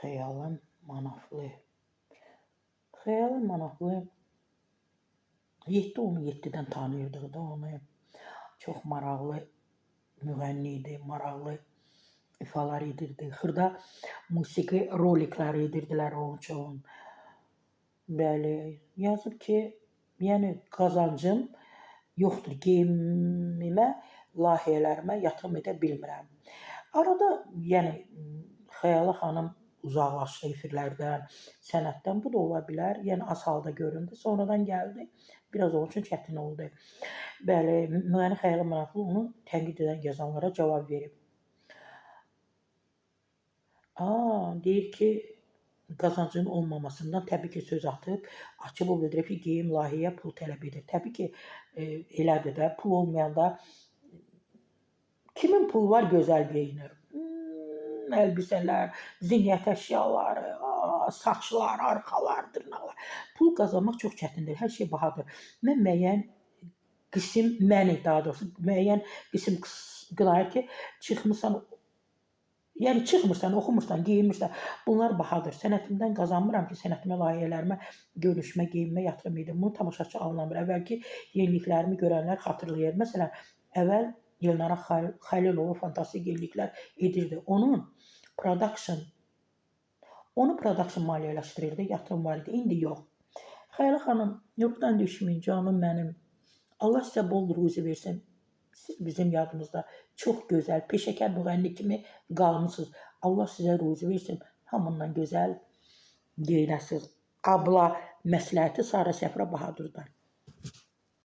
Xəyaləm Manaflı. Xəyaləm Manaflı 7-17-dən tanıyırdıq da onu. Çox maraqlı müğənni idi, maraqlı ifalar edirdi. Xırda musiqi rolikləri edirdilər onun üçün. Bəli, yazıb ki, yəni qazancım yoxdur, geyimimə, layihələrimə yatırım edə bilmirəm. Arada, yəni Xəyalə xanım uzaqlaşdı efirlərdən, sənətdən. Bu da ola bilər. Yəni az halda göründü. Sonradan gəldi. Biraz onun üçün çətin oldu. Bəli, müğənni Xəyalə Manaflı onu tənqid edən yazanlara cavab verib. Deyir ki, qazancın olmamasından təbii ki, söz atıb, açıb o bildirib ki, geyim layihəyə pul tələb edir. Təbii ki, elədir də, pul olmayanda kimin pulu var gözəl geyinir. Əlbisələr, zinət əşyaları, saçlar, arxalar, dırnaqlar. Pul qazanmaq çox çətindir, hər şey bahadır. Mən müəyyən qism, daha doğrusu müəyyən qism qınayır ki, çıxmırsan, oxumursan, geyinmirsən. Bunlar bahadır. Sənətimdən qazanmıram ki, sənətimə, layihələrimə, görünüşümə, geyimimə yatırım edim. Bunu tamaşaçı anlamır. Əvvəlki yeniliklərimi görənlər xatırlayır. Məsələn, əvvəl Elnara Xəlilova fantastik yeniliklər edirdi. Onu production maliyyələşdirirdi, yatırım var idi. İndi yox. Xəyalə xanım, yurtdan düşməyin, canım mənim. Allah sizə bol ruzi versin. Siz bizim yadımızda çox gözəl, peşəkar müğənni kimi qalmısınız. Allah sizə ruzi versin. Hamından gözəl geyinəsiniz. Abla məsləhəti Sarı Səfra Bahadurdan.